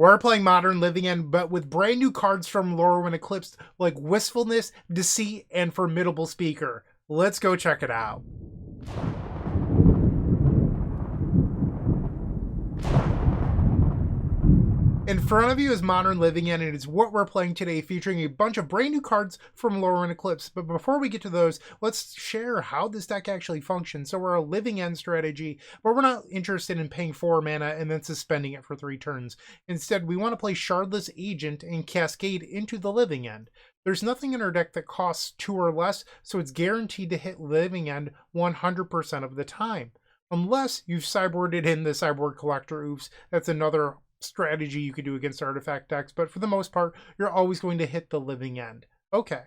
We're playing Modern Living End, but with brand new cards from Lorwyn Eclipsed like Wistfulness, Deceit, and Formidable Speaker. Let's go check it out. In front of you is Modern Living End, and it's what we're playing today, featuring a bunch of brand new cards from Lorwyn Eclipsed. But before we get to those, let's share how this deck actually functions. So we're a Living End strategy, but we're not interested in paying 4 mana and then suspending it for 3 turns. Instead, we want to play Shardless Agent and Cascade into the Living End. There's nothing in our deck that costs 2 or less, so it's guaranteed to hit Living End 100% of the time. Unless you've sideboarded in the Sideboard Collector. Oops, that's another strategy you could do against artifact decks, but for the most part, you're always going to hit the Living End. Okay.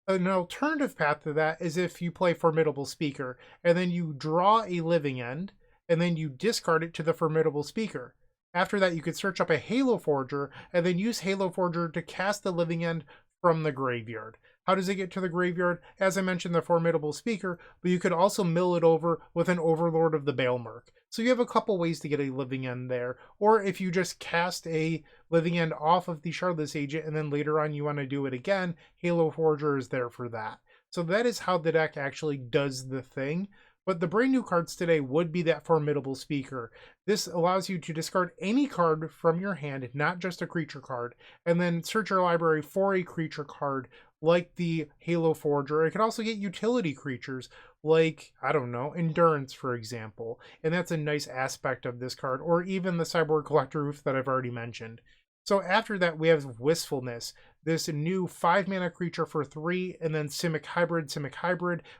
An alternative path to that is if you play Formidable Speaker, and then you draw a Living End, and then you discard it to the Formidable Speaker. After that, you could search up a Halo Forager, and then use Halo Forager to cast the Living End from the graveyard. How does it get to the graveyard? As I mentioned, the Formidable Speaker, but you could also mill it over with an Overlord of the Baelmerk. So you have a couple ways to get a Living End there. Or if you just cast a Living End off of the Shardless Agent and then later on you want to do it again, Halo Forager is there for that. So that is how the deck actually does the thing. But the brand new cards today would be that Formidable Speaker. This allows you to discard any card from your hand, not just a creature card, and then search your library for a creature card like the Halo Forager. It can also get utility creatures like, I don't know, Endurance, for example. And that's a nice aspect of this card, or even the Sideboard Collector Roof that I've already mentioned. So after that, we have Wistfulness, this new 5-mana creature for 3, and then Simic Hybrid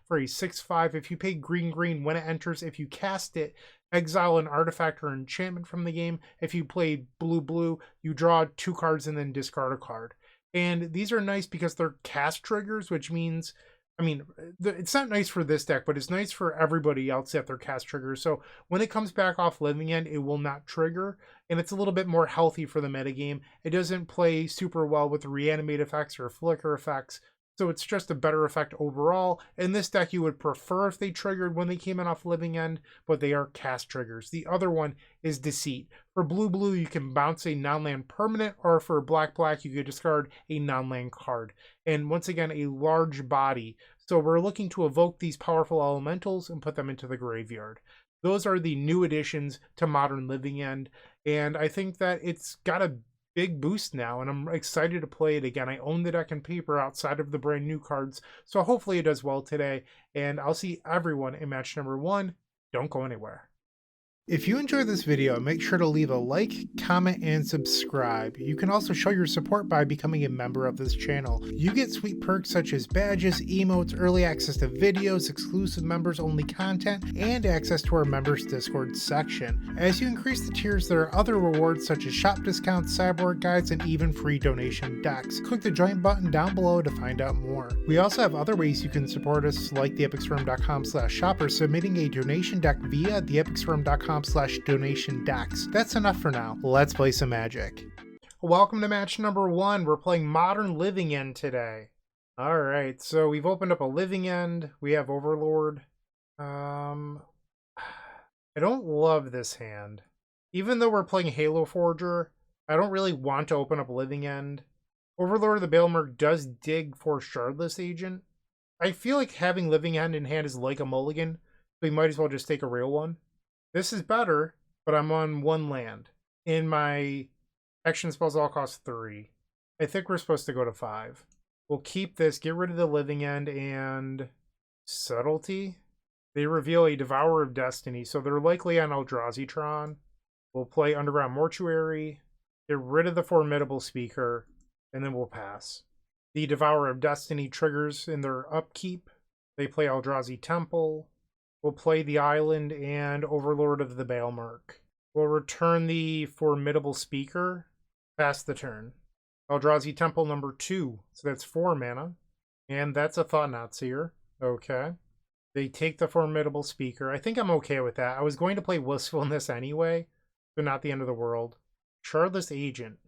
for a 6/5. If you pay green, when it enters, if you cast it, exile an artifact or enchantment from the game. If you play blue, you draw 2 cards and then discard a card. And these are nice because they're cast triggers, which means, I mean, it's not nice for this deck, but it's nice for everybody else that they're cast triggers. So when it comes back off Living End, it will not trigger, and it's a little bit more healthy for the metagame. It doesn't play super well with reanimate effects or flicker effects, so it's just a better effect overall. In this deck, you would prefer if they triggered when they came in off Living End, but they are cast triggers. The other one is Deceit. For blue, you can bounce a non-land permanent, or for black, you could discard a non-land card. And once again, a large body. So we're looking to evoke these powerful elementals and put them into the graveyard. Those are the new additions to Modern Living End, and I think that it's got a big boost now, and I'm excited to play it again. I own the deck and paper outside of the brand new cards, so hopefully it does well today, and I'll see everyone in match number 1. Don't go anywhere. If you enjoyed this video, make sure to leave a like, comment, and subscribe. You can also show your support by becoming a member of this channel. You get sweet perks such as badges, emotes, early access to videos, exclusive members-only content, and access to our members Discord section. As you increase the tiers, there are other rewards such as shop discounts, sideboard guides, and even free donation decks. Click the join button down below to find out more. We also have other ways you can support us, like theepicstorm.com/shop, or submitting a donation deck via theepicstorm.com/donation decks. That's enough for now. Let's play some Magic. Welcome to match number 1. We're playing Modern Living End today. Alright, so we've opened up a Living End. We have Overlord. I don't love this hand. Even though we're playing Halo Forager, I don't really want to open up Living End. Overlord of the Baelmerk does dig for Shardless Agent. I feel like having Living End in hand is like a mulligan, so we might as well just take a real one. This is better, but I'm on 1 land. And my action spells all cost 3. I think we're supposed to go to 5. We'll keep this, get rid of the Living End, and Subtlety. They reveal a Devourer of Destiny, so they're likely on Eldrazi. We'll play Underground Mortuary, get rid of the Formidable Speaker, and then we'll pass. The Devourer of Destiny triggers in their upkeep. They play Eldrazi Temple. We'll play the Island and Overlord of the Baelmerk. We'll return the Formidable Speaker, pass the turn. Eldrazi Temple number 2, so that's 4 mana. And that's a Thought-Knot Seer. Okay. They take the Formidable Speaker. I think I'm okay with that. I was going to play Wistfulness anyway, so not the end of the world. Shardless Agent.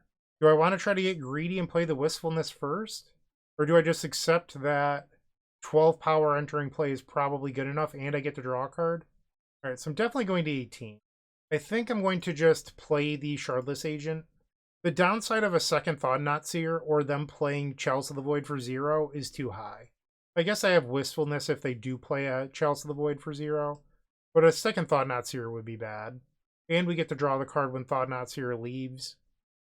Do I want to try to get greedy and play the Wistfulness first? Or do I just accept that 12 power entering play is probably good enough and I get to draw a card? Alright, so I'm definitely going to 18. I think I'm going to just play the Shardless Agent The downside of a second Thought-Knot Seer or them playing Chalice of the Void for 0 is too high. I guess I have Wistfulness if they do play a Chalice of the Void for 0, but a second Thought-Knot Seer would be bad. And we get to draw the card when Thought-Knot Seer leaves.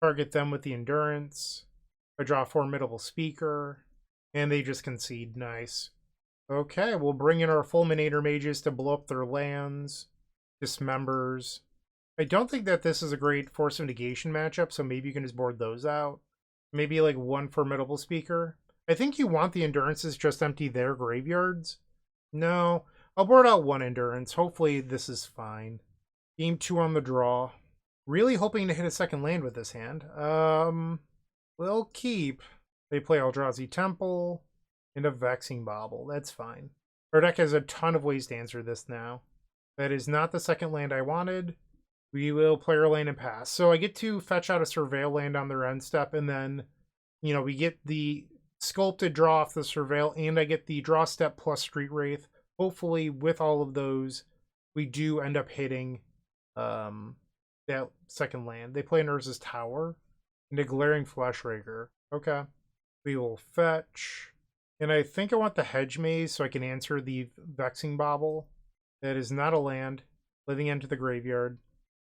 Target them with the Endurance. I draw Formidable Speaker, and they just concede. Nice. Okay, we'll bring in our Fulminator Mages to blow up their lands. Dismembers. I don't think that this is a great Force of Negation matchup, so maybe you can just board those out. Maybe like one Formidable Speaker. I think you want the Endurances just empty their graveyards. No, I'll board out one Endurance. Hopefully this is fine. Game 2 on the draw. Really hoping to hit a second land with this hand. We'll keep. They play Eldrazi Temple and a Vexing Bauble. That's fine. Our deck has a ton of ways to answer this now. That is not the second land I wanted. We will play our land and pass. So I get to fetch out a Surveil land on their end step, and then, you know, we get the Sculpted draw off the Surveil, and I get the draw step plus Street Wraith. Hopefully, with all of those, we do end up hitting that second land. They play Urza's Tower and a Glaring Fleshraker. Okay. We will fetch. And I think I want the Hedge Maze so I can answer the Vexing Bauble. That is not a land. Living into the graveyard.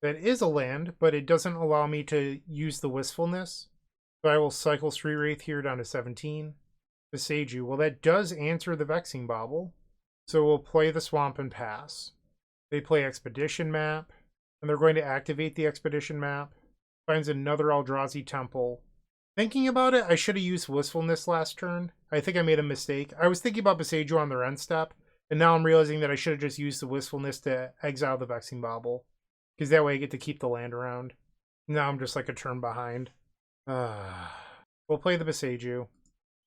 That is a land, but it doesn't allow me to use the Wistfulness. So I will cycle Street Wraith here down to 17. Besage. Well, that does answer the Vexing Bauble. So we'll play the Swamp and pass. They play Expedition Map, and they're going to activate the Expedition Map. Finds another Eldrazi Temple. Thinking about it, I should have used Wistfulness last turn. I think I made a mistake. I was thinking about Besage on their end step, and now I'm realizing that I should have just used the Wistfulness to exile the Vexing Bauble. Because that way I get to keep the land around. Now I'm just like a turn behind. We'll play the Besage.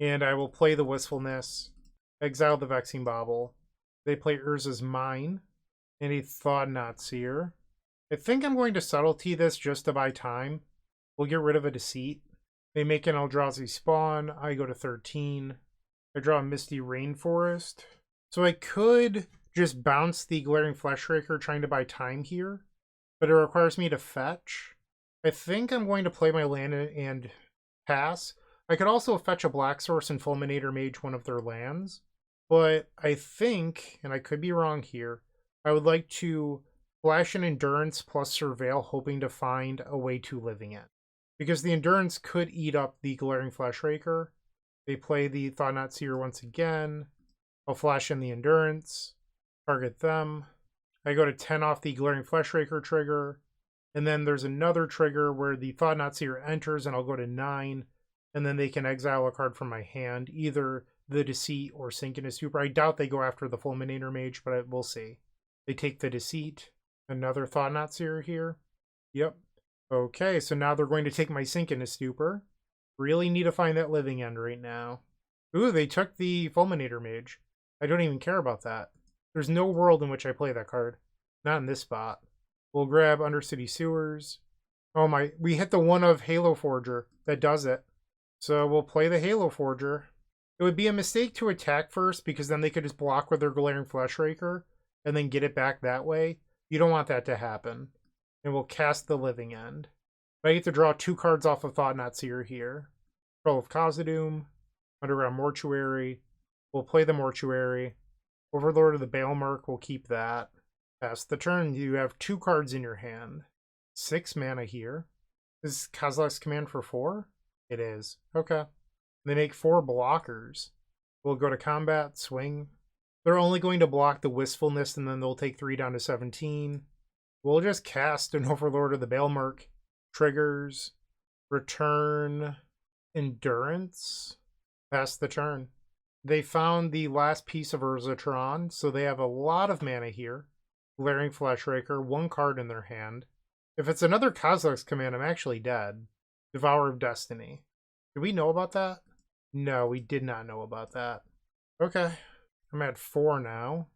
And I will play the Wistfulness. Exile the Vexing Bauble. They play Urza's Mine. And a Thought-Knot Seer. I think I'm going to Subtlety this just to buy time. We'll get rid of a Deceit. They make an Eldrazi spawn. I go to 13. I draw a Misty Rainforest. So I could just bounce the Glaring Fleshraker trying to buy time here. But it requires me to fetch. I think I'm going to play my land and pass. I could also fetch a Black Source and Fulminator Mage one of their lands. But I think, and I could be wrong here, I would like to flash an Endurance plus Surveil, hoping to find a way to Living End. Because the Endurance could eat up the Glaring Fleshraker. They play the Thought-Knot Seer once again. I'll flash in the Endurance. Target them. I go to 10 off the Glaring Fleshraker trigger. And then there's another trigger where the Thought-Knot Seer enters, and I'll go to 9. And then they can exile a card from my hand, either the Deceit or Sink into Stupor. I doubt they go after the Fulminator Mage, but we'll see. They take the Deceit. Another Thought-Knot Seer here. Yep. Okay, so now they're going to take my Sink into Stupor. Really need to find that Living End right now. Ooh, they took the Fulminator Mage. I don't even care about that. There's no world in which I play that card. Not in this spot. We'll grab Undercity Sewers. Oh my, we hit the one of Halo Forger. That does it. So we'll play the Halo Forger. It would be a mistake to attack first, because then they could just block with their Glaring Fleshraker and then get it back that way. You don't want that to happen. And we'll cast the Living End. But I get to draw 2 cards off of Thought-Knot Seer here. Control of khazad-dum. Underground Mortuary. We'll play the Mortuary. Overlord of the Baelmerk, we'll keep that. Pass the turn. You have 2 cards in your hand. 6 mana here. Is Kozilek's Command for 4? It is. Okay. They make 4 blockers. We'll go to combat, swing. They're only going to block the Wistfulness, and then they'll take 3 down to 17. We'll just cast an Overlord of the Baelmerk. Triggers. Return. Endurance. Pass the turn. They found the last piece of Urzatron, so they have a lot of mana here. Glaring Fleshraker, 1 card in their hand. If it's another Kozilek's Command, I'm actually dead. Devourer of Destiny. Did we know about that? No, we did not know about that. Okay. I'm at 4 now.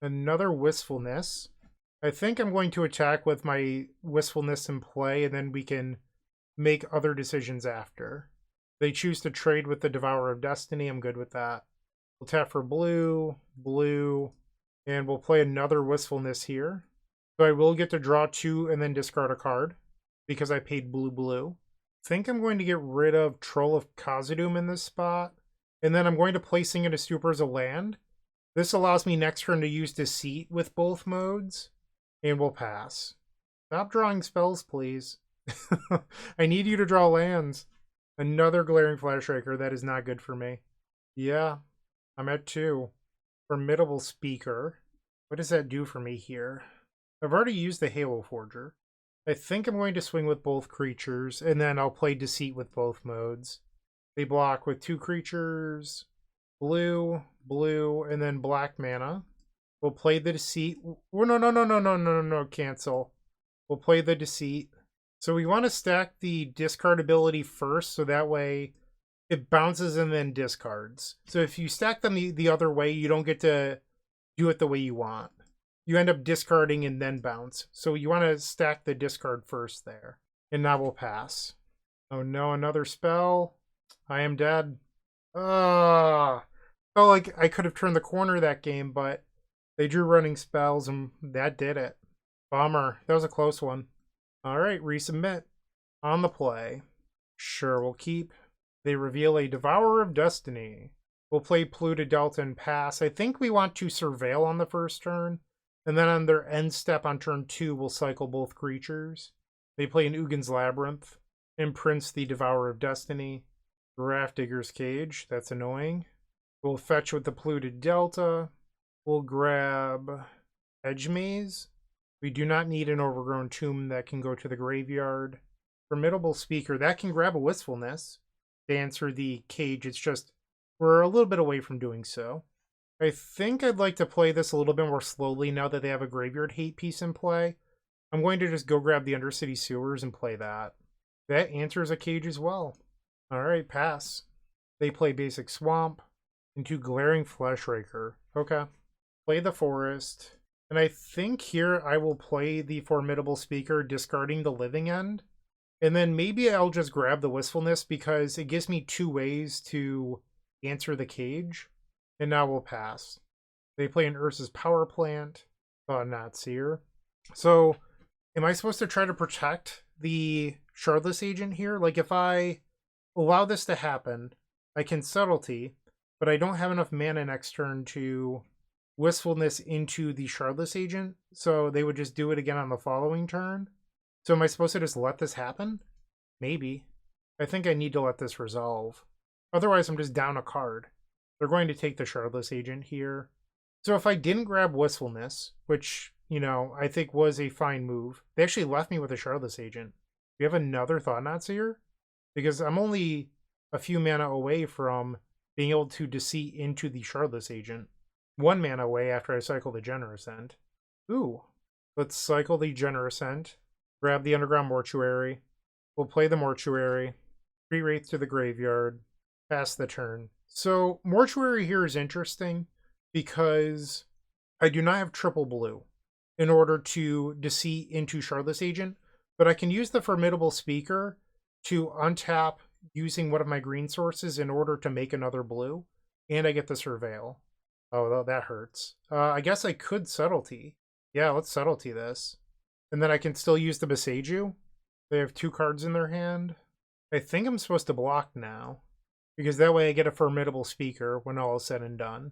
Another Wistfulness. I think I'm going to attack with my Wistfulness in play, and then we can make other decisions after. They choose to trade with the Devourer of Destiny. I'm good with that. We'll tap for blue, blue, and we'll play another Wistfulness here. So I will get to draw 2 and then discard a card, because I paid blue, blue. think I'm going to get rid of Troll of Khazad-dum in this spot. And then I'm going to play Sing into Stupor as a land. This allows me next turn to use Deceit with both modes. And we'll pass. Stop drawing spells, please. I need you to draw lands. Another Glaring Flashraker. That is not good for me. Yeah, I'm at 2. Formidable Speaker. What does that do for me here? I've already used the Halo Forger. I think I'm going to swing with both creatures, and then I'll play Deceit with both modes. They block with 2 creatures, blue, blue, and then black mana. We'll play the Deceit. Oh, no, cancel. We'll play the Deceit. So we want to stack the discard ability first, so that way it bounces and then discards. So if you stack them the other way, you don't get to do it the way you want. You end up discarding and then bounce. So you want to stack the discard first there. And now we'll pass. Oh no, another spell. I am dead. Felt like I could have turned the corner that game, but they drew running spells and that did it. Bummer. That was a close one. Alright, resubmit. On the play. Sure, we'll keep. They reveal a Devourer of Destiny. We'll play Polluted Delta and pass. I think we want to Surveil on the first turn. And then on their end step on turn 2, we'll cycle both creatures. They play an Ugin's Labyrinth. Imprints the Devourer of Destiny. Grafdigger's Cage. That's annoying. We'll fetch with the Polluted Delta. We'll grab Edge Maze. We do not need an Overgrown Tomb that can go to the graveyard. Formidable Speaker. That can grab a Wistfulness to answer the cage. It's just we're a little bit away from doing so. I think I'd like to play this a little bit more slowly now that they have a Graveyard Hate piece in play. I'm going to just go grab the Undercity Sewers and play that. That answers a cage as well. Alright, pass. They play Basic Swamp into Glaring Fleshraker. Okay. Play the Forest. And I think here I will play the Formidable Speaker, discarding the Living End. And then maybe I'll just grab the Wistfulness because it gives me 2 ways to answer the cage. And now we'll pass. They play an Ursa's Power Plant. Not Seer. So, am I supposed to try to protect the Shardless Agent here? Like, if I allow this to happen, I can Subtlety, but I don't have enough mana next turn to Wistfulness into the Shardless Agent, so they would just do it again on the following turn. So am I supposed to just let this happen? Maybe. I think I need to let this resolve. Otherwise, I'm just down a card. They're going to take the Shardless Agent here. So if I didn't grab Wistfulness, which, you know, I think was a fine move, they actually left me with a Shardless Agent. Do you have another Thought-Knot Seer? Because I'm only a few mana away from being able to Deceit into the Shardless Agent. 1 mana away after I cycle the Generous End. Ooh. Let's cycle the Generous End. Grab the Underground Mortuary. We'll play the Mortuary. 3 Wraith to the graveyard. Pass the turn. So, Mortuary here is interesting because I do not have triple blue in order to Deceit into Shardless Agent, but I can use the Formidable Speaker to untap using one of my green sources in order to make another blue, and I get the Surveil. Oh, that hurts. I guess I could Subtlety. Yeah, let's Subtlety this. And then I can still use the Boseiju. They have 2 cards in their hand. I think I'm supposed to block now, because that way I get a Formidable Speaker when all is said and done.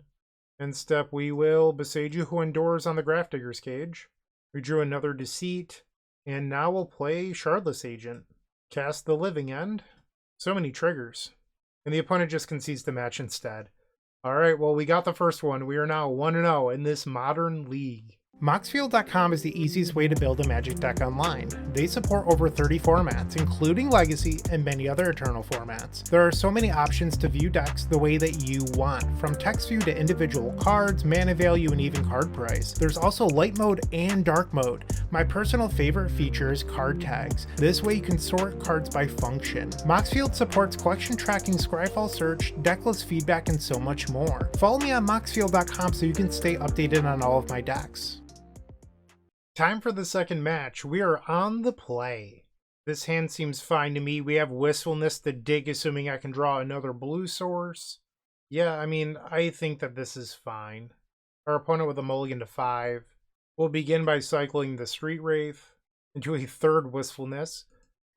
End step, we will Boseiju Who Endures on the Grafdigger's Cage. We drew another Deceit, and now we'll play Shardless Agent. Cast the Living End. So many triggers. And the opponent just concedes the match instead. Alright, well, we got the first one. We are now 1-0 in this modern league. Moxfield.com is the easiest way to build a Magic deck online. They support over 30 formats, including Legacy and many other Eternal formats. There are so many options to view decks the way that you want, from text view to individual cards, mana value, and even card price. There's also light mode and dark mode. My personal favorite feature is card tags. This way you can sort cards by function. Moxfield supports collection tracking, Scryfall search, decklist feedback, and so much more. Follow me on Moxfield.com so you can stay updated on all of my decks. Time for the second match. We are on the play. This hand seems fine to me. We have Wistfulness to dig, assuming I can draw another blue source. Yeah, I mean, I think that this is fine. Our opponent with a mulligan to 5. We'll begin by cycling the Street Wraith into a 3rd Wistfulness.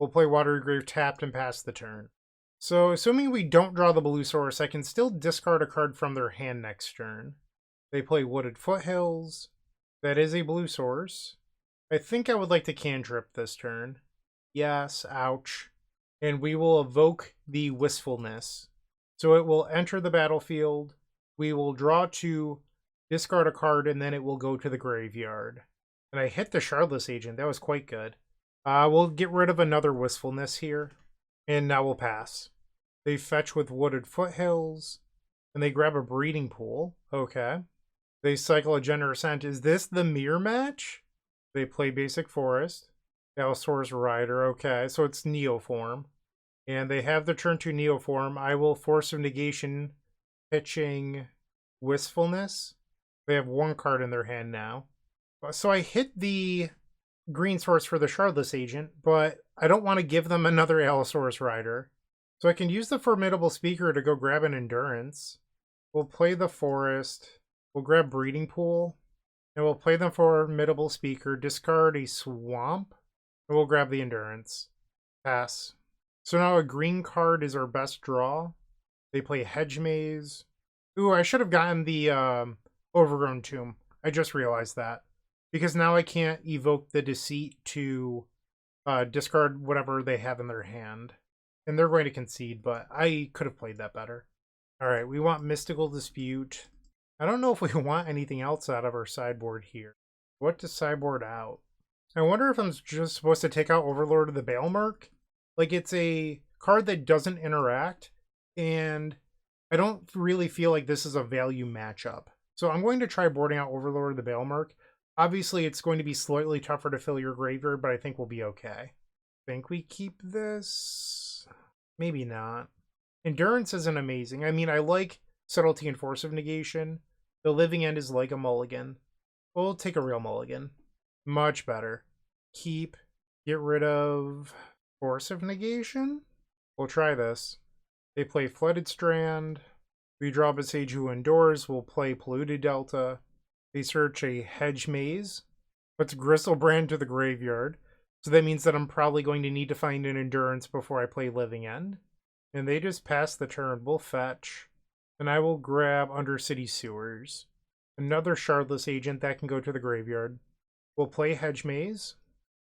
We'll play Watery Grave tapped and pass the turn. So, assuming we don't draw the blue source, I can still discard a card from their hand next turn. They play Wooded Foothills. That is a blue source. I think I would like to cantrip this turn. Yes, ouch. And we will evoke the Wistfulness. So it will enter the battlefield. We will draw 2, discard a card, and then it will go to the graveyard. And I hit the Shardless Agent. That was quite good. We'll get rid of another Wistfulness here. And now we'll pass. They fetch with Wooded Foothills. And they grab a Breeding Pool. Okay. They cycle a Generous Scent. Is this the mirror match? They play Basic Forest. Allosaurus Rider. Okay, so it's Neoform. And they have the turn 2 Neoform. I will Force of Negation, pitching Wistfulness. They have 1 card in their hand now. So I hit the green source for the Shardless Agent, but I don't want to give them another Allosaurus Rider. So I can use the Formidable Speaker to go grab an Endurance. We'll play the Forest. We'll grab Breeding Pool. And we'll play the Formidable Speaker, discard a Swamp, and we'll grab the Endurance. Pass. So now a green card is our best draw. They play Hedge Maze. Ooh, I should have gotten the Overgrown Tomb. I just realized that. Because now I can't evoke the Deceit to discard whatever they have in their hand. And they're going to concede, but I could have played that better. Alright, we want Mystical Dispute. I don't know if we want anything else out of our sideboard here. What to sideboard out? I wonder if I'm just supposed to take out Overlord of the Baelmerk. Like, it's a card that doesn't interact, and I don't really feel like this is a value matchup. So I'm going to try boarding out Overlord of the Baelmerk. Obviously, it's going to be slightly tougher to fill your graveyard, but I think we'll be okay. Think we keep this? Maybe not. Endurance isn't amazing. I mean, I like Subtlety and Force of Negation. The Living End is like a mulligan. We'll take a real mulligan. Much better. Keep. Get rid of Force of Negation? We'll try this. They play Flooded Strand. We draw Besage Who Endures. We'll play Polluted Delta. They search a Hedge Maze. Puts Gristlebrand to the graveyard. So that means that I'm probably going to need to find an Endurance before I play Living End. And they just pass the turn. We'll fetch. And I will grab Undercity Sewers. Another Shardless Agent that can go to the graveyard. We'll play Hedge Maze.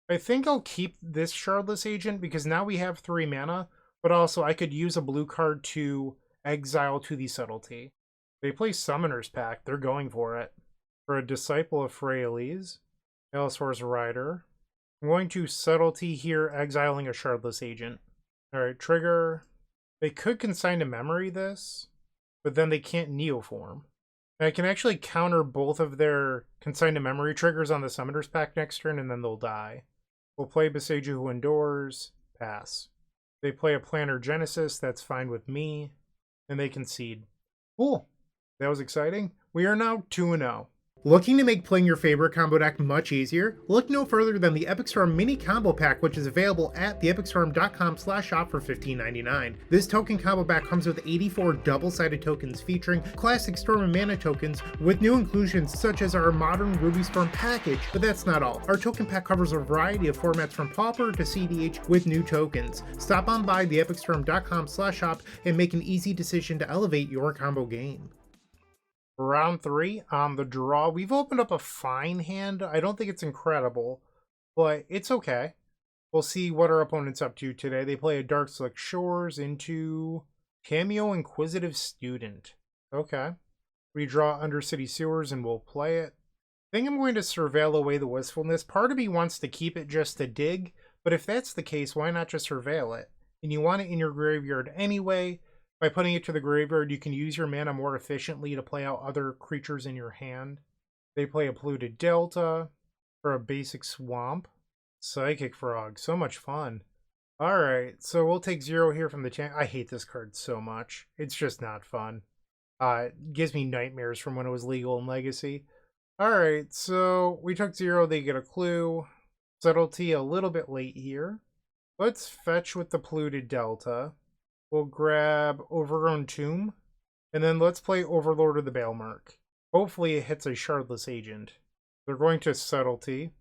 I think I'll keep this Shardless Agent because now we have 3 mana, but also I could use a blue card to exile to the Subtlety. They play Summoner's Pact. They're going for it. For a Disciple of Freyalise, Allosaurus Rider. I'm going to Subtlety here, exiling a Shardless Agent. Alright, trigger. They could Consign to Memory this, but then they can't Neoform. And I can actually counter both of their Consign to Memory triggers on the Summoner's Pact next turn, and then they'll die. We'll play Besage Who Endures, pass. They play a Planner Genesis, that's fine with me, and they concede. Cool. That was exciting. We are now 2-0. Looking to make playing your favorite combo deck much easier? Look no further than the Epic Storm Mini Combo Pack, which is available at theepicstorm.com/shop for $15.99. This token combo pack comes with 84 double-sided tokens featuring classic Storm and Mana tokens with new inclusions such as our modern Ruby Storm package, but that's not all. Our token pack covers a variety of formats from Pauper to CDH with new tokens. Stop on by theepicstorm.com/shop and make an easy decision to elevate your combo game. Round 3 on the draw. We've opened up a fine hand. I don't think it's incredible, but it's okay. We'll see what our opponent's up to today. They play a Darkslick Shores into Cameo Inquisitive Student. Okay. We draw Undercity Sewers and we'll play it. I think I'm going to surveil away the Wistfulness. Part of me wants to keep it just to dig, but if that's the case, why not just surveil it? And you want it in your graveyard anyway. By putting it to the graveyard, you can use your mana more efficiently to play out other creatures in your hand. They play a Polluted Delta for a basic Swamp. Psychic Frog, so much fun. Alright, so we'll take 0 here from the champ. I hate this card so much. It's just not fun. It gives me nightmares from when it was legal in Legacy. Alright, so we took 0, they get a clue. Subtlety a little bit late here. Let's fetch with the Polluted Delta. We'll grab Overgrown Tomb, and then let's play Overlord of the Baelmerk. Hopefully it hits a Shardless Agent. They're going to Subtlety.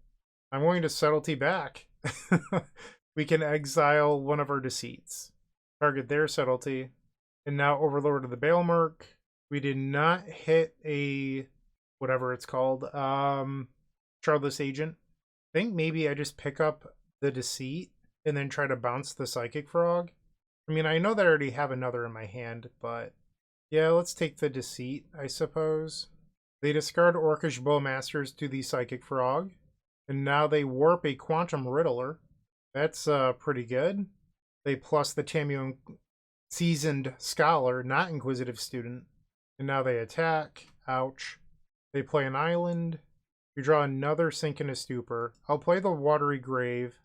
I'm going to Subtlety back. we can exile one of our Deceits. Target their subtlety. And now Overlord of the Baelmerk. We did not hit a whatever it's called. Shardless Agent. I think maybe I just pick up the Deceit and then try to bounce the Psychic Frog. I mean, I know that I already have another in my hand, but yeah, let's take the Deceit, I suppose. They discard Orcish Bowmasters to the Psychic Frog, and now they warp a Quantum Riddler. That's pretty good. They plus the Tamiyo Seasoned Scholar, not Inquisitive Student, and now they attack. Ouch. They play an island. You draw another Sink in a Stupor. I'll play the Watery Grave.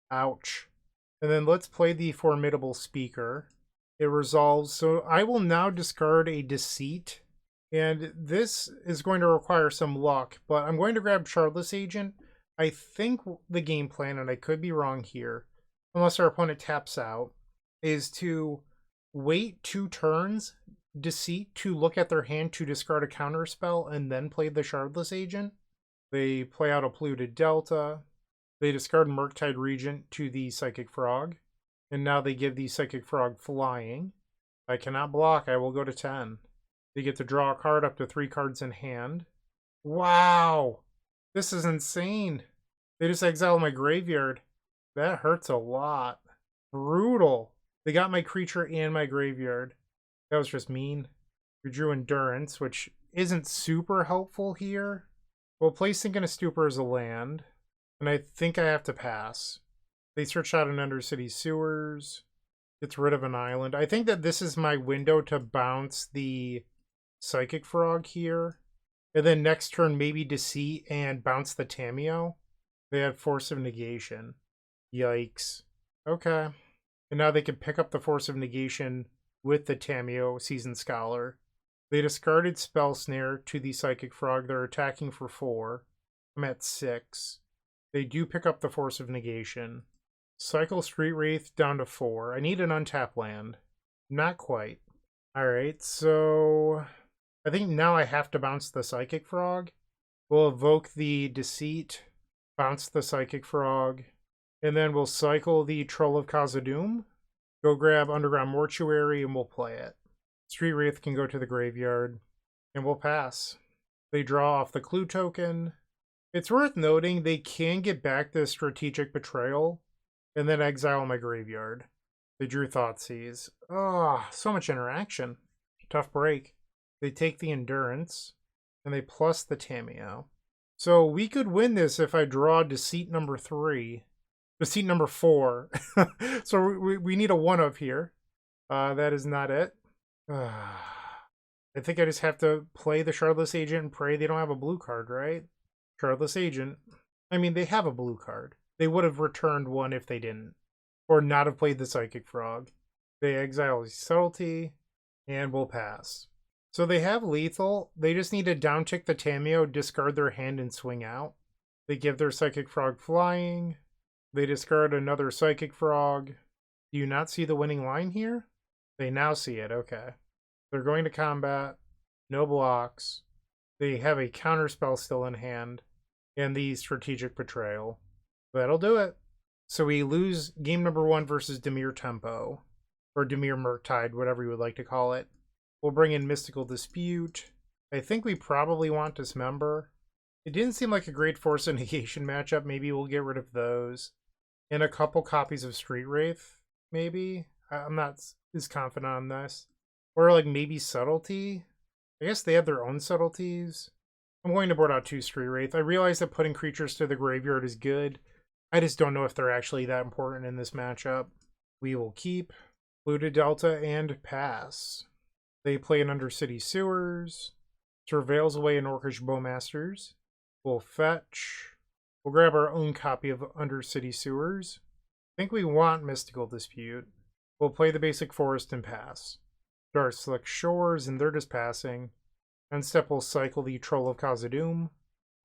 Ouch. And then let's play the Formidable Speaker. It resolves, so I will now discard a Deceit. And this is going to require some luck, but I'm going to grab Shardless Agent. I think the game plan, and I could be wrong here, unless our opponent taps out, is to wait 2 turns, Deceit to look at their hand to discard a counter spell, and then play the Shardless Agent. They play out a Polluted Delta. They discard Murktide Regent to the Psychic Frog. And now they give the Psychic Frog flying. If I cannot block, I will go to 10. They get to draw a card up to 3 cards in hand. Wow! This is insane. They just exiled my graveyard. That hurts a lot. Brutal. They got my creature and my graveyard. That was just mean. We drew Endurance, which isn't super helpful here. Well, play Sink in a Stupor as a land. And I think I have to pass. They search out an Undercity Sewers. Gets rid of an island. I think that this is my window to bounce the Psychic Frog here. And then next turn, maybe Deceit and bounce the Tamiyo. They have Force of Negation. Yikes. Okay. And now they can pick up the Force of Negation with the Tamiyo Seasoned Scholar. They discarded Spell Snare to the Psychic Frog. They're attacking for 4. I'm at 6. They do pick up the Force of Negation. Cycle Street Wraith down to 4. I need an untap land. Not quite. Alright, so I think now I have to bounce the Psychic Frog. We'll evoke the Deceit, bounce the Psychic Frog, and then we'll cycle the Troll of khazad-dum, go grab Underground Mortuary, and we'll play it. Street Wraith can go to the graveyard, and we'll pass. They draw off the Clue token. It's worth noting they can get back the Strategic Betrayal, and then exile my graveyard. They drew Thoughtseize. Oh, so much interaction. Tough break. They take the Endurance, and they plus the Tamiyo. So we could win this if I draw Deceit number 3. Deceit number 4. So we need a 1-of here. That is not it. I think I just have to play the Shardless Agent and pray they don't have a blue card, right? Shardless Agent. I mean, they have a blue card. They would have returned one if they didn't. Or not have played the Psychic Frog. They exile Subtlety, and we'll pass. So they have lethal. They just need to downtick the Tamiyo, discard their hand, and swing out. They give their Psychic Frog flying. They discard another Psychic Frog. Do you not see the winning line here? They now see it, okay. They're going to combat. No blocks. They have a counterspell still in hand. And the Strategic Betrayal. That'll do it. So we lose game number 1 versus Dimir Tempo. Or Dimir Murktide, whatever you would like to call it. We'll bring in Mystical Dispute. I think we probably want Dismember. It didn't seem like a great Force of Negation matchup. Maybe we'll get rid of those. And a couple copies of Street Wraith, maybe? I'm not as confident on this. Or like maybe Subtlety? I guess they have their own subtleties. I'm going to board out 2 Street Wraith. I realize that putting creatures to the graveyard is good. I just don't know if they're actually that important in this matchup. We will keep Polluted Delta and pass. They play an Undercity Sewers. Surveils away an Orcish Bowmasters. We'll fetch. We'll grab our own copy of Undercity Sewers. I think we want Mystical Dispute. We'll play the basic forest and pass. Dark Select Shores, and they're just passing. And step will cycle the Troll of khazad-dum.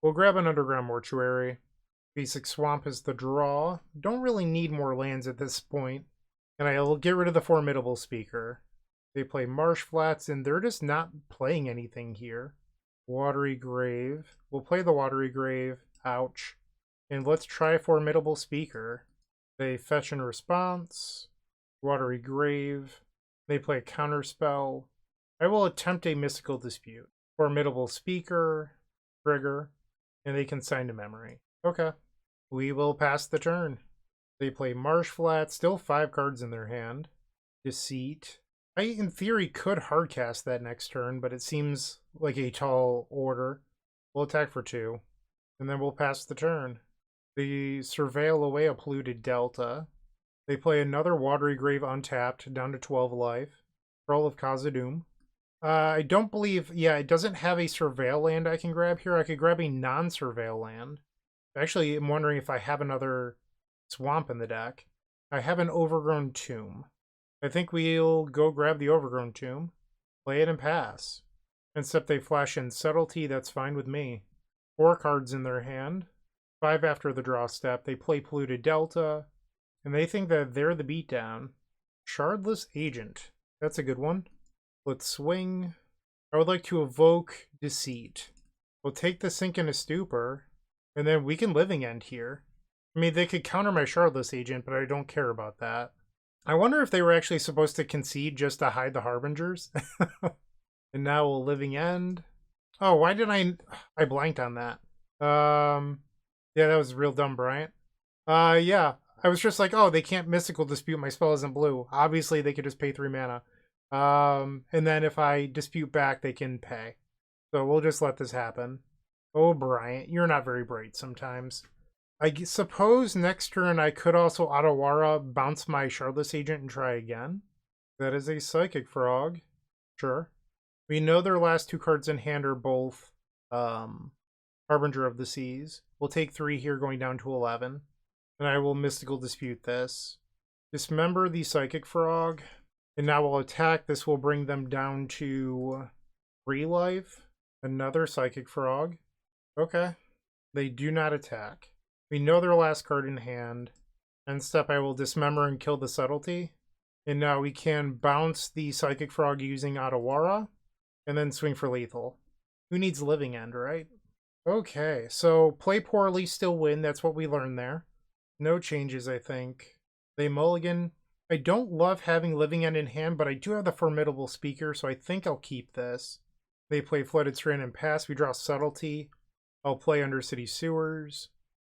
We'll grab an Underground Mortuary. Basic Swamp is the draw. Don't really need more lands at this point. And I'll get rid of the Formidable Speaker. They play Marsh Flats, and they're just not playing anything here. Watery Grave. We'll play the Watery Grave. Ouch. And let's try Formidable Speaker. They fetch in response. Watery Grave. They play a counter spell. I will attempt a Mystical Dispute. Formidable Speaker. Trigger. And they consign to memory. Okay. We will pass the turn. They play Marsh Flat. Still 5 cards in their hand. Deceit. I, in theory, could hardcast that next turn, but it seems like a tall order. We'll attack for 2. And then we'll pass the turn. They surveil away a polluted Delta. They play another Watery Grave untapped, down to 12 life. Troll of khazad-dum. I don't believe... Yeah, it doesn't have a surveil land I can grab here. I could grab a non-surveil land. Actually, I'm wondering if I have another swamp in the deck. I have an Overgrown Tomb. I think we'll go grab the Overgrown Tomb, play it, and pass. Except they flash in Subtlety, that's fine with me. 4 cards in their hand. 5 after the draw step. They play Polluted Delta, and they think that they're the beatdown. Shardless Agent. That's a good one. Let's swing. I would like to evoke Deceit. We'll take the Sink in a Stupor, and then we can Living End here. I mean, they could counter my Shardless Agent, but I don't care about that. I wonder if they were actually supposed to concede just to hide the Harbingers. And now we'll Living End. Oh, why did I blanked on that. Yeah, that was real dumb, Bryant. Yeah. I was just like, oh, they can't Mystical Dispute, my spell isn't blue. Obviously, they could just pay 3 mana. And then if I dispute back, they can pay. So we'll just let this happen. Oh, Bryant, you're not very bright sometimes. I suppose next turn I could also Otawara, bounce my Shardless Agent, and try again. That is a Psychic Frog. Sure. We know their last 2 cards in hand are both Harbinger of the Seas. We'll take 3 here, going down to 11. And I will Mystical Dispute this. Dismember the Psychic Frog. And now we'll attack. This will bring them down to 3 life. Another Psychic Frog. Okay. They do not attack. We know their last card in hand. End step, I will Dismember and kill the Subtlety. And now we can bounce the Psychic Frog using Otawara. And then swing for lethal. Who needs Living End, right? Okay, so play poorly, still win. That's what we learned there. No changes, I think. They mulligan. I don't love having Living End in hand, but I do have the Formidable Speaker, so I think I'll keep this. They play Flooded Strand and pass. We draw Subtlety. I'll play Undercity Sewers.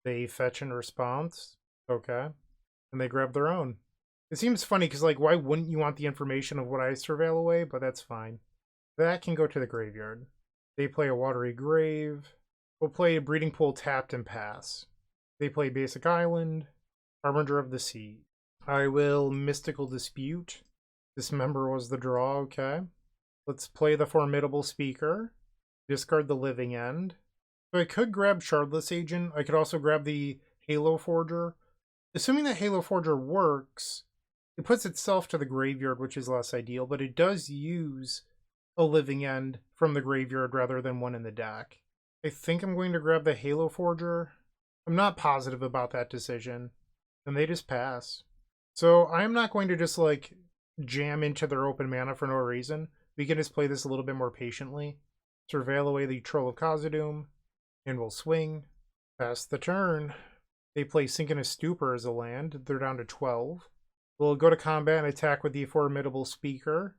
They fetch in response. Okay. And they grab their own. It seems funny, because, like, why wouldn't you want the information of what I surveil away? But that's fine. That can go to the graveyard. They play a Watery Grave. We'll play a Breeding Pool tapped and pass. They play Basic Island. Harbinger of the Sea. I will Mystical Dispute. Dismember was the draw, okay. Let's play the Formidable Speaker. Discard the Living End. So I could grab Shardless Agent. I could also grab the Halo Forger. Assuming that Halo Forger works, it puts itself to the graveyard, which is less ideal, but it does use a Living End from the graveyard rather than one in the deck. I think I'm going to grab the Halo Forger. I'm not positive about that decision. And they just pass. So I'm not going to just, like, jam into their open mana for no reason. We can just play this a little bit more patiently. Surveil away the Troll of khazad-dum. And we'll swing. Pass the turn. They play Sink in a Stupor as a land. They're down to 12. We'll go to combat and attack with the Formidable Speaker.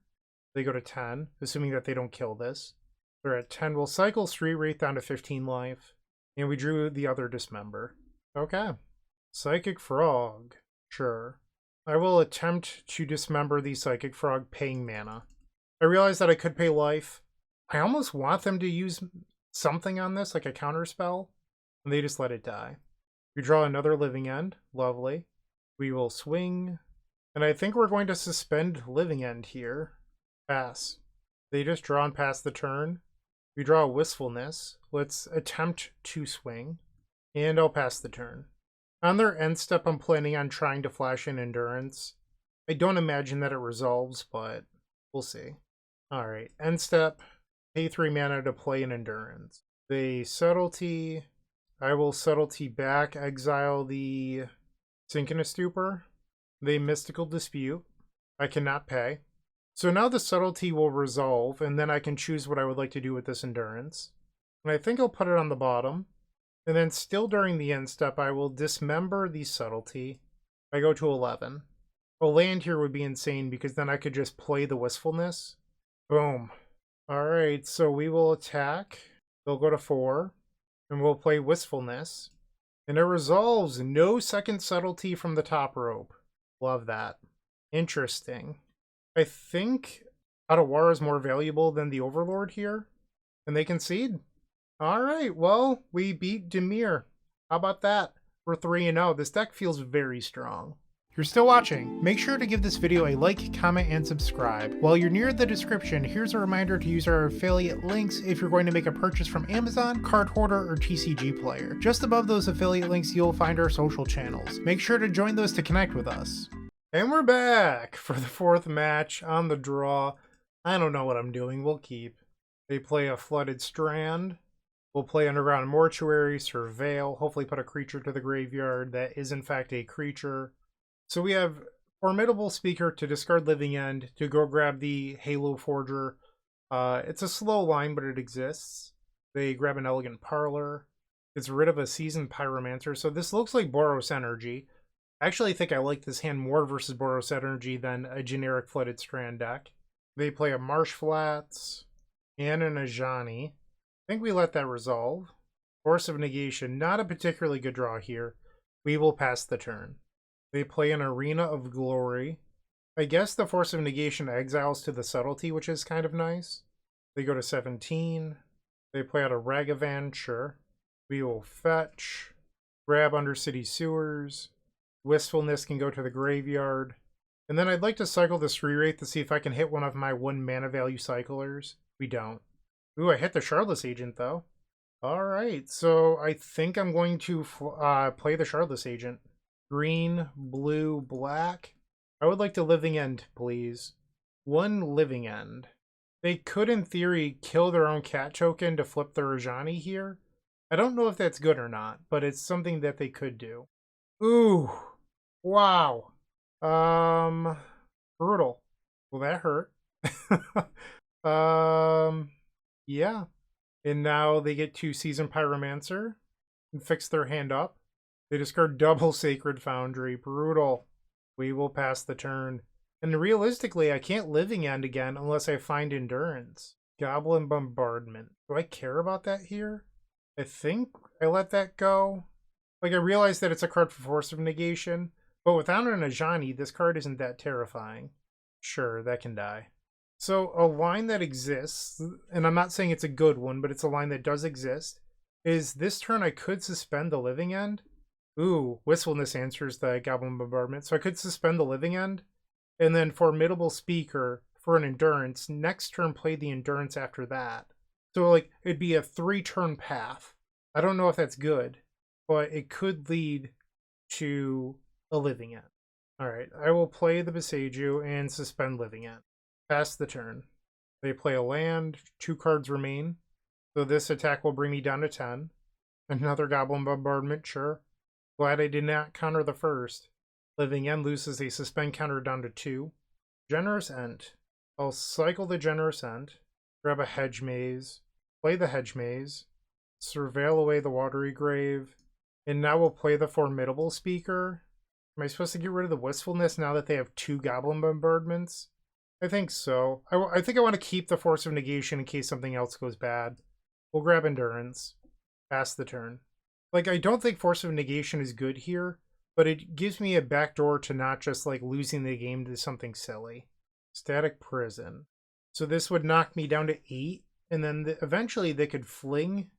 They go to 10, assuming that they don't kill this. They're at 10. We'll cycle Street Wraith down to 15 life. And we drew the other Dismember. Okay. Psychic Frog. Sure. I will attempt to Dismember the Psychic Frog, paying mana. I realize that I could pay life. I almost want them to use something on this, like a counter spell. And they just let it die. We draw another Living End. Lovely. We will swing. And I think we're going to suspend Living End here. Pass. They just draw and pass the turn. We draw a Wistfulness. Let's attempt to swing. And I'll pass the turn. On their end step, I'm planning on trying to flash in Endurance. I don't imagine that it resolves, but we'll see. Alright, end step. Pay 3 mana to play an Endurance. They Subtlety. I will Subtlety back, exile the Sink in a Stupor. They Mystical Dispute. I cannot pay. So now the Subtlety will resolve, and then I can choose what I would like to do with this Endurance. And I think I'll put it on the bottom. And then still during the end step, I will Dismember the Subtlety. I go to 11. A land here would be insane because then I could just play the Wistfulness. Boom. Alright, so we will attack. They'll go to 4. And we'll play Wistfulness. And it resolves no second subtlety from the top rope. Love that. Interesting. I think Adawara is more valuable than the Overlord here. And they concede. Alright, well, we beat Dimir. How about that? We're 3-0. This deck feels very strong. If you're still watching, make sure to give this video a like, comment, and subscribe. While you're near the description, here's a reminder to use our affiliate links if you're going to make a purchase from Amazon, Card Hoarder, or TCG Player. Just above those affiliate links, you'll find our social channels. Make sure to join those to connect with us. And we're back for the 4th match on the draw. I don't know what I'm doing. We'll keep. They play a Flooded Strand. We'll play Underground Mortuary, Surveil, hopefully put a creature to the graveyard that is in fact a creature. So we have Formidable Speaker to discard Living End to go grab the Halo Forger. It's a slow line, but it exists. They grab an Elegant Parlor. Gets rid of a Seasoned Pyromancer. So this looks like Boros Energy. I actually think I like this hand more versus Boros Energy than a generic Flooded Strand deck. They play a Marsh Flats and an Ajani. I think we let that resolve. Force of Negation, not a particularly good draw here. We will pass the turn. They play an Arena of Glory. I guess the Force of Negation exiles to the Subtlety, which is kind of nice. They go to 17. They play out a Ragavan, sure. We will fetch. Grab Undercity Sewers. Wistfulness can go to the graveyard. And then I'd like to cycle this re-rate to see if I can hit one of my 1 mana value cyclers. We don't. Ooh, I hit the Shardless Agent, though. Alright, so I think I'm going to play the Shardless Agent. Green, blue, black. I would like to Living End, please. 1 Living End. They could, in theory, kill their own cat token to flip their Ajani here. I don't know if that's good or not, but it's something that they could do. Ooh. Wow. Brutal. Well, that hurt. Yeah. And now they get to Seasoned Pyromancer and fix their hand up. They discard double Sacred Foundry. Brutal. We will pass the turn. And realistically, I can't Living End again unless I find Endurance. Goblin Bombardment. Do I care about that here? I think I let that go. Like, I realize that it's a card for Force of Negation, but without an Ajani, this card isn't that terrifying. Sure, that can die. So a line that exists, and I'm not saying it's a good one, but it's a line that does exist, is this turn I could suspend the Living End. Ooh, Wistfulness answers the Goblin Bombardment. So I could suspend the Living End, and then Formidable Speaker for an Endurance. Next turn, play the Endurance after that. So, like, it'd be a 3-turn path. I don't know if that's good, but it could lead to a Living End. Alright, I will play the Boseiju and suspend Living End. Pass the turn. They play a land. 2 cards remain. So this attack will bring me down to 10. Another Goblin Bombardment, sure. Glad I did not counter the first. Living End loses a suspend counter down to 2. Generous End. I'll cycle the Generous End. Grab a Hedge Maze. Play the Hedge Maze. Surveil away the Watery Grave. And now we'll play the Formidable Speaker. Am I supposed to get rid of the Wistfulness now that they have 2 Goblin Bombardments? I think so. I think I want to keep the Force of Negation in case something else goes bad. We'll grab Endurance. Pass the turn. Like, I don't think Force of Negation is good here, but it gives me a backdoor to not just, like, losing the game to something silly. Static Prison. So this would knock me down to 8, and then eventually they could fling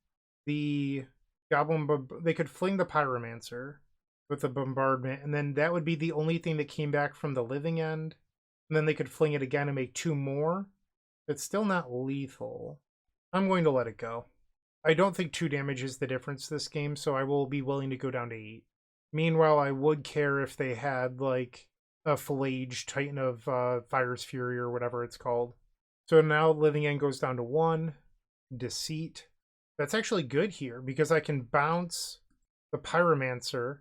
the they could fling the Pyromancer with the Bombardment, and then that would be the only thing that came back from the Living End. And then they could fling it again and make 2 more. It's still not lethal. I'm going to let it go. I don't think 2 damage is the difference this game, so I will be willing to go down to 8. Meanwhile, I would care if they had, like, a Flage, Titan of Fire's Fury, or whatever it's called. So now Living End goes down to 1. Deceit. That's actually good here, because I can bounce the Pyromancer.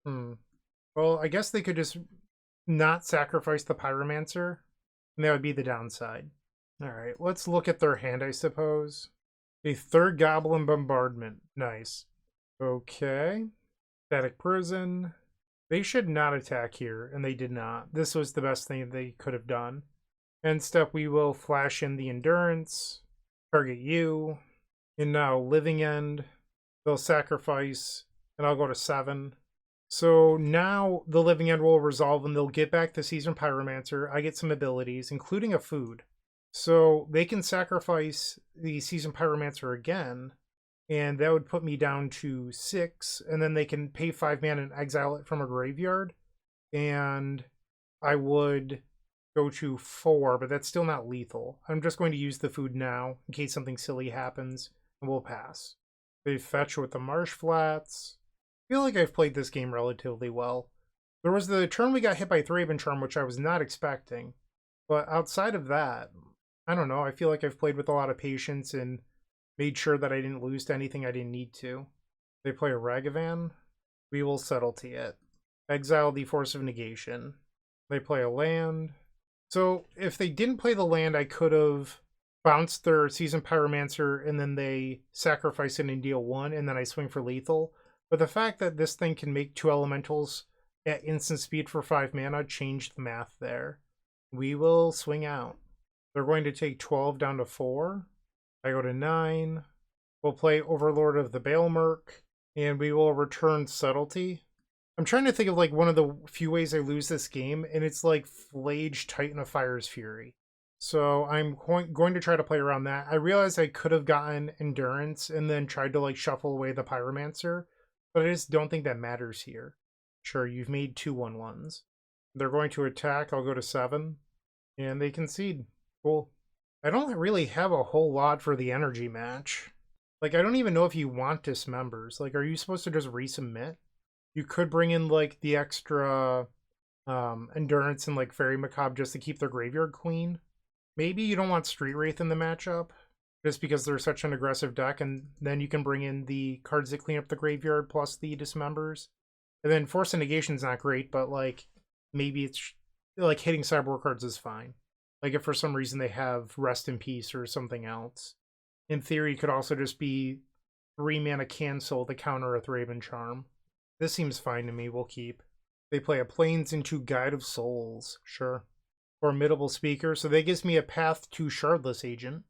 Well, I guess they could just not sacrifice the Pyromancer, and that would be the downside. Alright, let's look at their hand, I suppose. A 3rd Goblin Bombardment. Nice. Okay. Static Prison. They should not attack here, and they did not. This was the best thing they could have done. End step, we will flash in the Endurance, target you, and now Living End. They'll sacrifice, and I'll go to 7. So now the Living End will resolve, and they'll get back the Seasoned Pyromancer. I get some abilities, including a food. So they can sacrifice the Seasoned Pyromancer again, and that would put me down to 6, and then they can pay 5 mana and exile it from a graveyard, and I would go to 4, but that's still not lethal. I'm just going to use the food now in case something silly happens, and we'll pass. They fetch with the Marsh Flats. I feel like I've played this game relatively well. There was the turn we got hit by Thraben Charm, which I was not expecting, but outside of that, I don't know, I feel like I've played with a lot of patience and made sure that I didn't lose to anything I didn't need to. They play a Ragavan. We will Subtlety it. Exile the Force of Negation. They play a land. So if they didn't play the land, I could have bounced their Seasoned Pyromancer and then they sacrifice it and deal 1, and then I swing for lethal. But the fact that this thing can make 2 elementals at instant speed for 5 mana changed the math there. We will swing out. They're going to take 12 down to 4. I go to 9. We'll play Overlord of the Baelmerk, and we will return Subtlety. I'm trying to think of like one of the few ways I lose this game, and it's like Flage Titan of Fire's Fury. So I'm going to try to play around that. I realized I could have gotten Endurance and then tried to like shuffle away the Pyromancer, but I just don't think that matters here. Sure, you've made 2 1/1s. They're going to attack. I'll go to 7, and they concede. Cool. I don't really have a whole lot for the energy match. Like, I don't even know if you want Dismembers. Like, are you supposed to just resubmit? You could bring in, like, the extra Endurance and, like, Fairy Macabre just to keep their graveyard clean. Maybe you don't want Street Wraith in the matchup, just because they're such an aggressive deck, and then you can bring in the cards that clean up the graveyard plus the Dismembers. And then Force of Negation's not great, but, like, maybe it's, like, hitting sideboard cards is fine. Like, if for some reason they have Rest in Peace or something else. In theory, it could also just be 3 mana cancel to counter a Thraben Charm. This seems fine to me, we'll keep. They play a Plains into Guide of Souls, sure. Formidable Speaker, so that gives me a path to Shardless Agent.